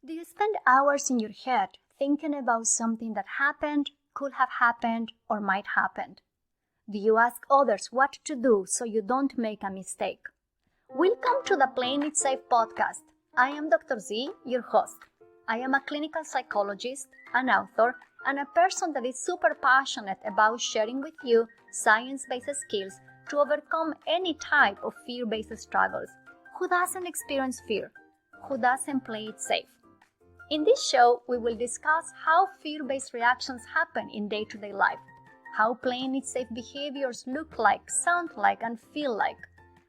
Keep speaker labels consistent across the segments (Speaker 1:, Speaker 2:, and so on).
Speaker 1: Do you spend hours in your head thinking about something that happened, could have happened, or might happen? Do you ask others what to do so you don't make a mistake? Welcome to the Playing It Safe podcast. I am Dr. Z, your host. I am a clinical psychologist, an author, and a person that is super passionate about sharing with you science-based skills to overcome any type of fear-based struggles. Who doesn't experience fear? Who doesn't play it safe? In this show, we will discuss how fear-based reactions happen in day-to-day life, how playing it safe behaviors look like, sound like, and feel like,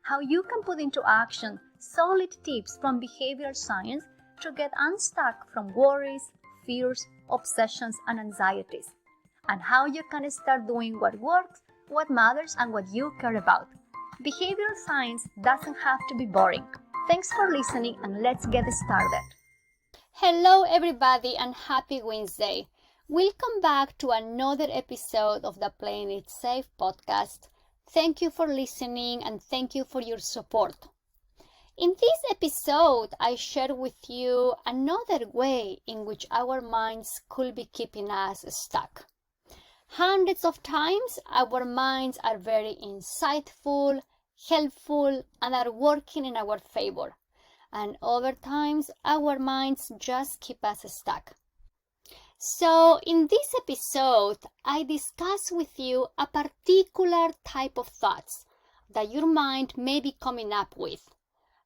Speaker 1: how you can put into action solid tips from behavioral science to get unstuck from worries, fears, obsessions, and anxieties, and how you can start doing what works, what matters, and what you care about. Behavioral science doesn't have to be boring. Thanks for listening, and let's get started.
Speaker 2: Hello everybody and happy Wednesday. Welcome back to another episode of the Playing It Safe podcast. Thank you for listening and thank you for your support. In this episode, I share with you another way in which our minds could be keeping us stuck. Hundreds of times, our minds are very insightful, helpful, and are working in our favor. And other times, our minds just keep us stuck. So, in this episode, I discuss with you a particular type of thoughts that your mind may be coming up with,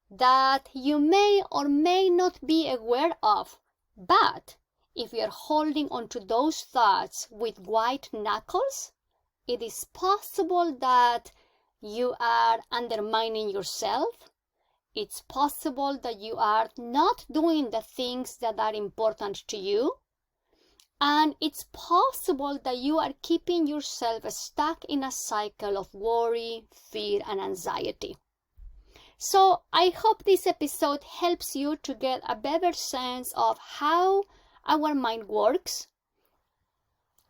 Speaker 2: that you may or may not be aware of, but if you're holding on to those thoughts with white knuckles, it is possible that you are undermining yourself. It's possible that you are not doing the things that are important to you. And it's possible that you are keeping yourself stuck in a cycle of worry, fear, and anxiety. So I hope this episode helps you to get a better sense of how our mind works.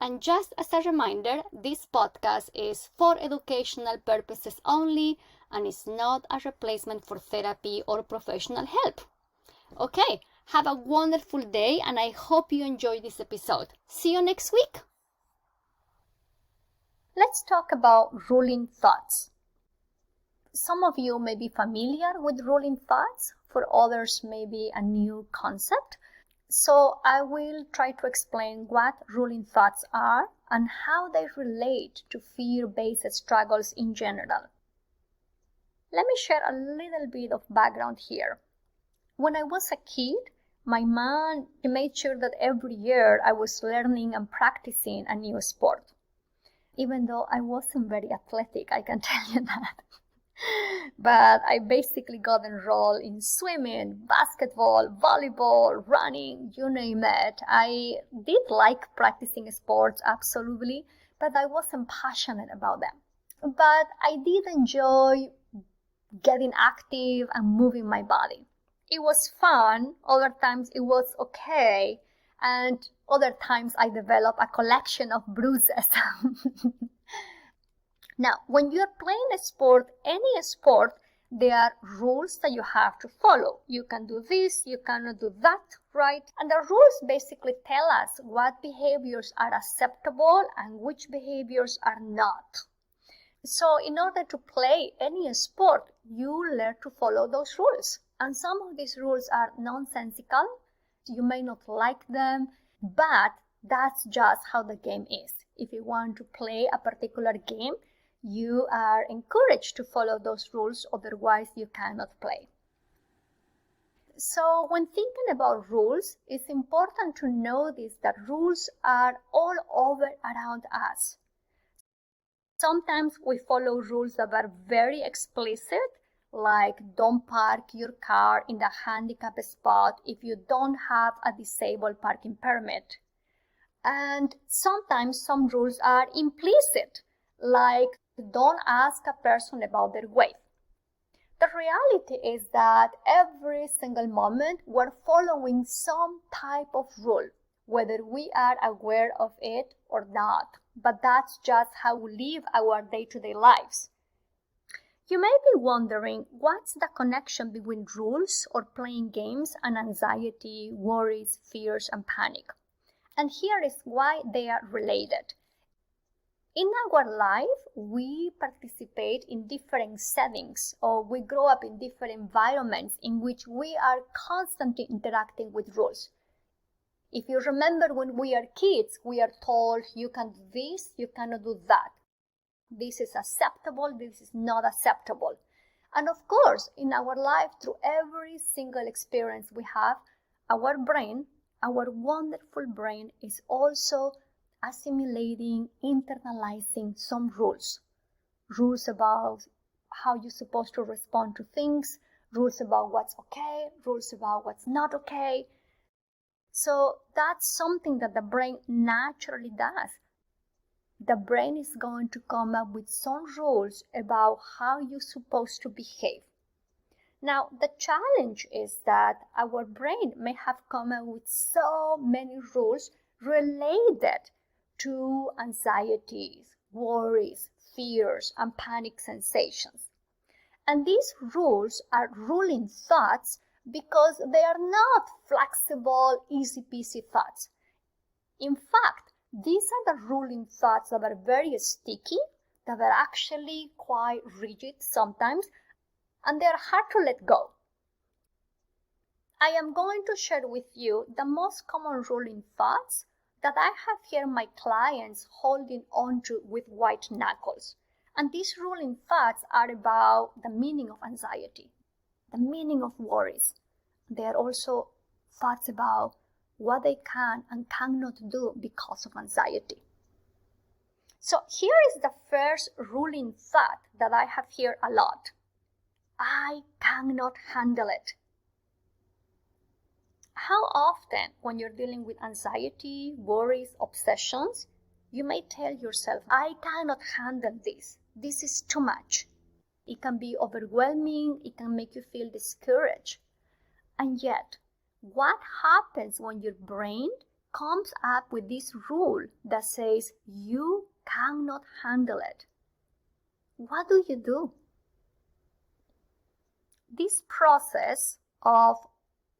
Speaker 2: And just as a reminder, this podcast is for educational purposes only and is not a replacement for therapy or professional help. Okay, have a wonderful day and I hope you enjoy this episode. See you next week.
Speaker 1: Let's talk about ruling thoughts. Some of you may be familiar with ruling thoughts, for others may be a new concept. So I will try to explain what ruling thoughts are and how they relate to fear-based struggles in general. Let me share a little bit of background here. When I was a kid, my mom made sure that every year I was learning and practicing a new sport. Even though I wasn't very athletic, I can tell you that. But I basically got enrolled in swimming, basketball, volleyball, running, you name it. I did like practicing sports, absolutely, but I wasn't passionate about them. But I did enjoy getting active and moving my body. It was fun, other times it was okay, and other times I developed a collection of bruises. Now, when you're playing a sport, any sport, there are rules that you have to follow. You can do this, you cannot do that, right? And the rules basically tell us what behaviors are acceptable and which behaviors are not. So in order to play any sport, you learn to follow those rules. And some of these rules are nonsensical. You may not like them, but that's just how the game is. If you want to play a particular game, you are encouraged to follow those rules, otherwise you cannot play. So when thinking about rules, it's important to notice that rules are all over around us. Sometimes we follow rules that are very explicit, like don't park your car in the handicap spot if you don't have a disabled parking permit. And sometimes some rules are implicit, like don't ask a person about their weight. The reality is that every single moment we're following some type of rule, whether we are aware of it or not. But that's just how we live our day-to-day lives. You may be wondering, what's the connection between rules or playing games and anxiety, worries, fears, and panic? And here is why they are related. In our life, we participate in different settings, or we grow up in different environments in which we are constantly interacting with rules. If you remember, when we are kids, we are told you can do this, you cannot do that. This is acceptable, this is not acceptable. And of course, in our life, through every single experience we have, our brain, our wonderful brain, is also assimilating, internalizing some rules. Rules about how you're supposed to respond to things, rules about what's okay, rules about what's not okay. So that's something that the brain naturally does. The brain is going to come up with some rules about how you're supposed to behave. Now, the challenge is that our brain may have come up with so many rules related to anxieties, worries, fears, and panic sensations. And these rules are ruling thoughts because they are not flexible, easy-peasy thoughts. In fact, these are the ruling thoughts that are very sticky, that are actually quite rigid sometimes, and they are hard to let go. I am going to share with you the most common ruling thoughts that I have here my clients holding on to with white knuckles. And these ruling thoughts are about the meaning of anxiety, the meaning of worries. They are also thoughts about what they can and cannot do because of anxiety. So here is the first ruling thought that I have here a lot. I cannot handle it. How often, when you're dealing with anxiety, worries, obsessions, you may tell yourself, I cannot handle this. This is too much. It can be overwhelming. It can make you feel discouraged. And yet, what happens when your brain comes up with this rule that says you cannot handle it? What do you do? This process of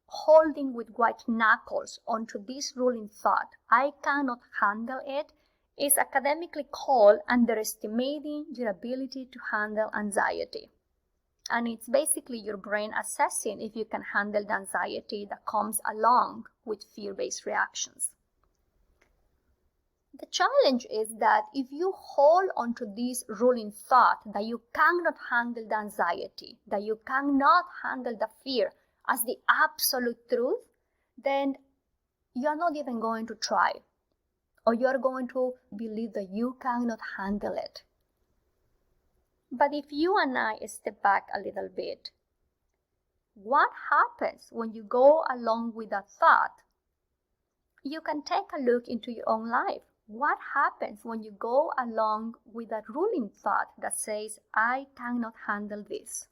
Speaker 1: holding with white knuckles onto this ruling thought, I cannot handle it, is academically called underestimating your ability to handle anxiety. And it's basically your brain assessing if you can handle the anxiety that comes along with fear-based reactions. The challenge is that if you hold onto this ruling thought that you cannot handle the anxiety, that you cannot handle the fear as the absolute truth, then you're not even going to try, or you're going to believe that you cannot handle it. But if you and I step back a little bit, what happens when you go along with that thought? You can take a look into your own life. What happens when you go along with that ruling thought that says, I cannot handle this?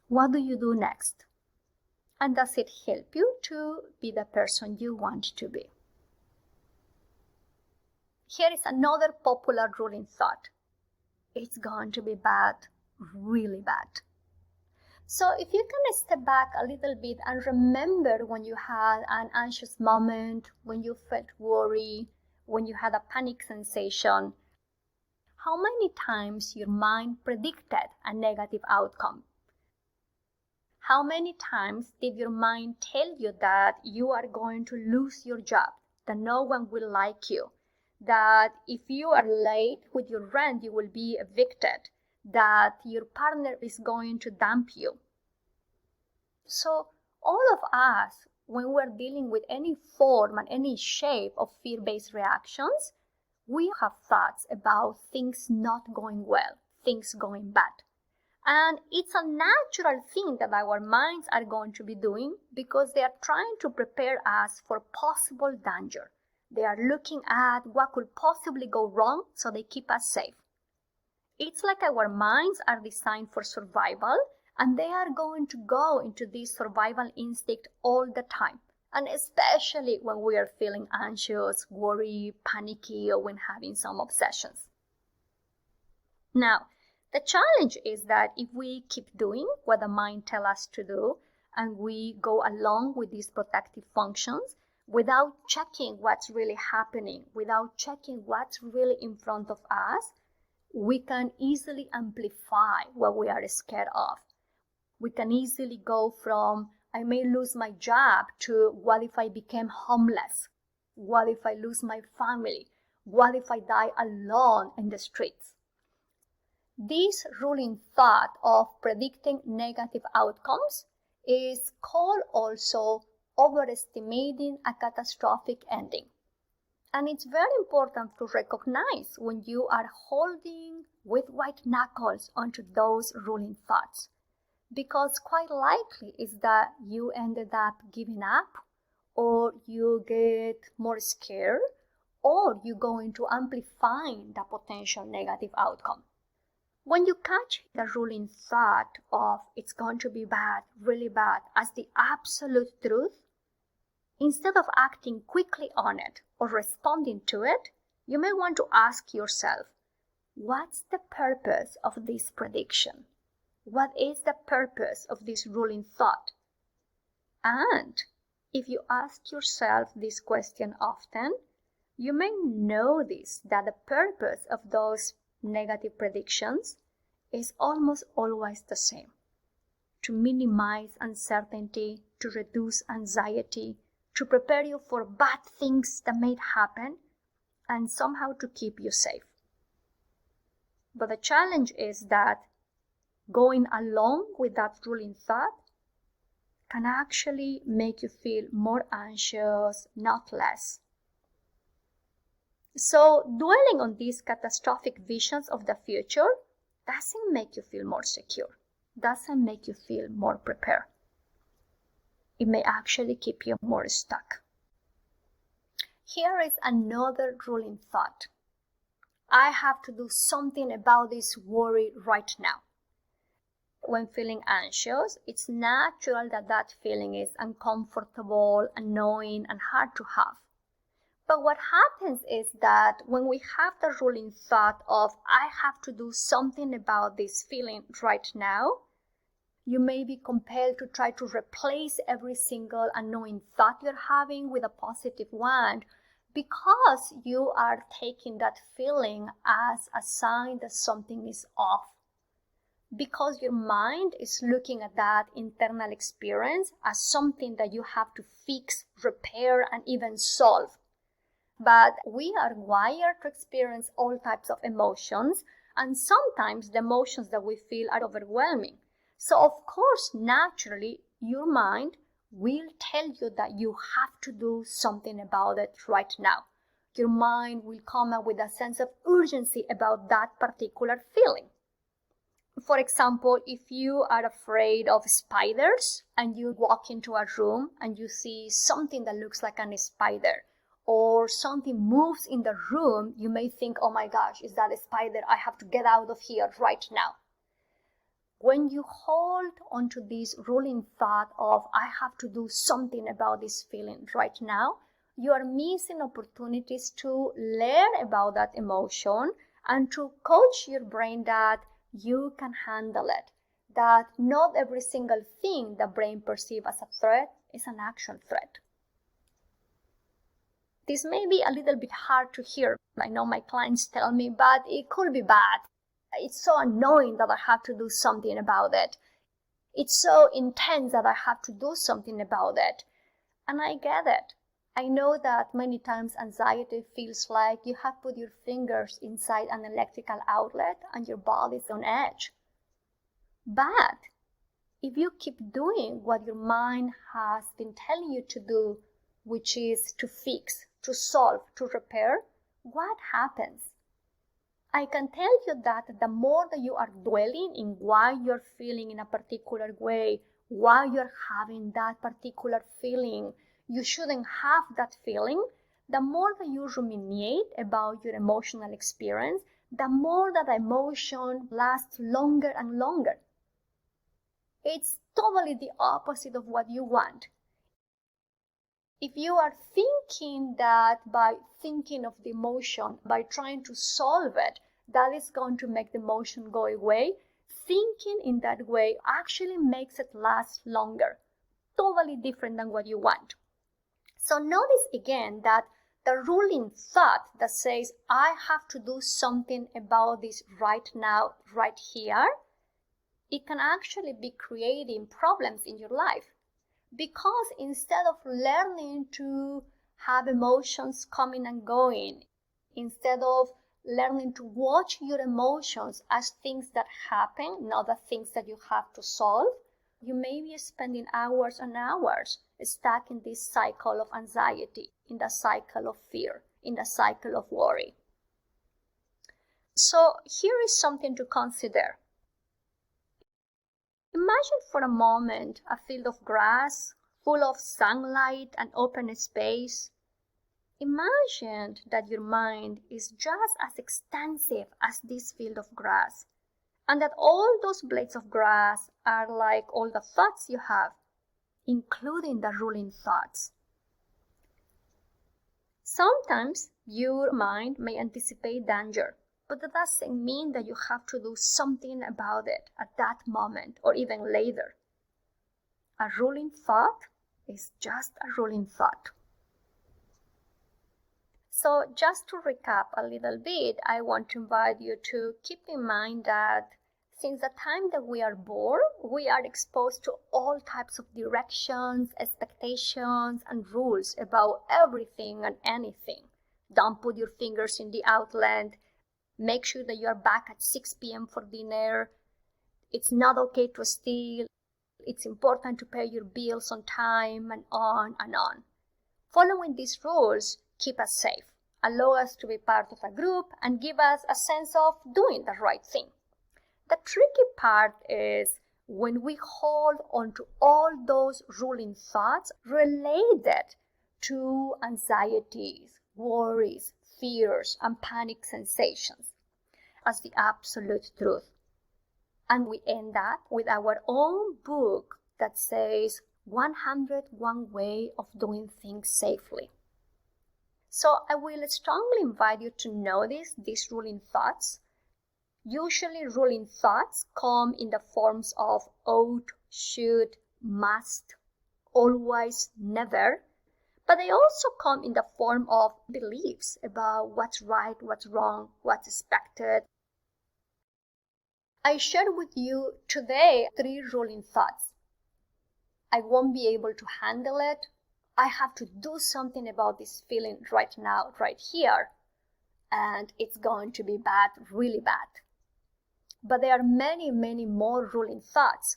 Speaker 1: What do you do next? And does it help you to be the person you want to be? Here is another popular ruling thought. It's going to be bad, really bad. So if you can step back a little bit and remember when you had an anxious moment, when you felt worry, when you had a panic sensation, how many times your mind predicted a negative outcome? How many times did your mind tell you that you are going to lose your job, that no one will like you, that if you are late with your rent, you will be evicted, that your partner is going to dump you? So all of us, when we're dealing with any form and any shape of fear-based reactions, we have thoughts about things not going well, things going bad. And it's a natural thing that our minds are going to be doing because they are trying to prepare us for possible danger. They are looking at what could possibly go wrong, so they keep us safe. It's like our minds are designed for survival, and they are going to go into this survival instinct all the time. And especially when we are feeling anxious, worried, panicky, or when having some obsessions. Now, The challenge is that if we keep doing what the mind tells us to do and we go along with these protective functions without checking what's really happening, without checking what's really in front of us, we can easily amplify what we are scared of. We can easily go from, I may lose my job, to what if I became homeless? What if I lose my family? What if I die alone in the streets? This ruling thought of predicting negative outcomes is called also overestimating a catastrophic ending. And it's very important to recognize when you are holding with white knuckles onto those ruling thoughts, because quite likely is that you ended up giving up, or you get more scared, or you go into amplifying the potential negative outcome. When you catch the ruling thought of it's going to be bad, really bad, as the absolute truth, instead of acting quickly on it or responding to it, you may want to ask yourself, what's the purpose of this prediction? What is the purpose of this ruling thought? And if you ask yourself this question often, you may notice that the purpose of those negative predictions is almost always the same: to minimize uncertainty, to reduce anxiety, to prepare you for bad things that may happen, and somehow to keep you safe. But the challenge is that going along with that ruling thought can actually make you feel more anxious, not less. So dwelling on these catastrophic visions of the future doesn't make you feel more secure, doesn't make you feel more prepared. It may actually keep you more stuck. Here is another ruling thought. I have to do something about this worry right now. When feeling anxious, it's natural that that feeling is uncomfortable, annoying, and hard to have. But what happens is that when we have the ruling thought of, I have to do something about this feeling right now, you may be compelled to try to replace every single annoying thought you're having with a positive one, because you are taking that feeling as a sign that something is off. Because your mind is looking at that internal experience as something that you have to fix, repair, and even solve. But we are wired to experience all types of emotions, and sometimes the emotions that we feel are overwhelming. So of course, naturally, your mind will tell you that you have to do something about it right now. Your mind will come up with a sense of urgency about that particular feeling. For example, if you are afraid of spiders and you walk into a room and you see something that looks like a spider, or something moves in the room, you may think, oh my gosh, is that a spider? I have to get out of here right now. When you hold onto this ruling thought of, I have to do something about this feeling right now, you are missing opportunities to learn about that emotion and to coach your brain that you can handle it, that not every single thing the brain perceives as a threat is an actual threat. This may be a little bit hard to hear. I know my clients tell me, but it could be bad. It's so annoying that I have to do something about it. It's so intense that I have to do something about it. And I get it. I know that many times anxiety feels like you have put your fingers inside an electrical outlet and your body's on edge. But if you keep doing what your mind has been telling you to do, which is to fix, to solve, to repair, what happens? I can tell you that the more that you are dwelling in why you're feeling in a particular way, why you're having that particular feeling, you shouldn't have that feeling, the more that you ruminate about your emotional experience, the more that emotion lasts longer and longer. It's totally the opposite of what you want. If you are thinking that by thinking of the emotion, by trying to solve it, that is going to make the emotion go away. Thinking in that way actually makes it last longer. Totally different than what you want. So notice again that the ruling thought that says, I have to do something about this right now, right here, it can actually be creating problems in your life. Because instead of learning to have emotions coming and going, instead of learning to watch your emotions as things that happen, not as things that you have to solve, you may be spending hours and hours stuck in this cycle of anxiety, in the cycle of fear, in the cycle of worry. So here is something to consider. Imagine for a moment a field of grass full of sunlight and open space. Imagine that your mind is just as extensive as this field of grass, and that all those blades of grass are like all the thoughts you have, including the ruling thoughts. Sometimes your mind may anticipate danger, but that doesn't mean that you have to do something about it at that moment or even later. A ruling thought is just a ruling thought. So just to recap a little bit, I want to invite you to keep in mind that since the time that we are born, we are exposed to all types of directions, expectations, and rules about everything and anything. Don't put your fingers in the outlet. Make sure that you are back at 6 p.m. for dinner. It's not okay to steal. It's important to pay your bills on time, and on and on. Following these rules keep us safe, allow us to be part of a group, and give us a sense of doing the right thing. The tricky part is when we hold on to all those ruling thoughts related to anxieties, worries, fears, and panic sensations as the absolute truth. And we end up with our own book that says 101 Way of Doing Things Safely. So I will strongly invite you to notice these ruling thoughts. Usually ruling thoughts come in the forms of ought, should, must, always, never, but they also come in the form of beliefs about what's right, what's wrong, what's expected. I shared with you today 3 ruling thoughts. I won't be able to handle it. I have to do something about this feeling right now, right here, and it's going to be bad, really bad. But there are many, many more ruling thoughts.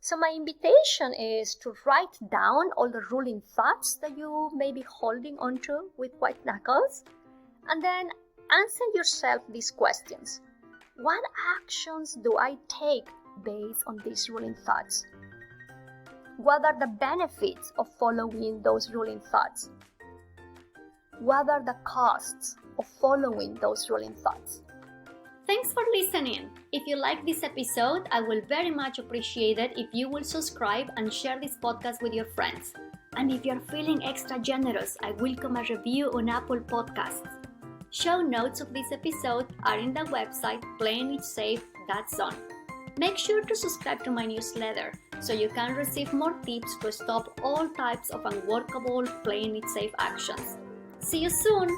Speaker 1: So my invitation is to write down all the ruling thoughts that you may be holding onto with white knuckles, and then answer yourself these questions. What actions do I take based on these ruling thoughts? What are the benefits of following those ruling thoughts? What are the costs of following those ruling thoughts?
Speaker 2: Thanks for listening. If you like this episode, I will very much appreciate it if you will subscribe and share this podcast with your friends. And if you're feeling extra generous, I welcome a review on Apple Podcasts. Show notes of this episode are in the website playingitsafe.zone. Make sure to subscribe to my newsletter so you can receive more tips to stop all types of unworkable playing it safe actions. See you soon!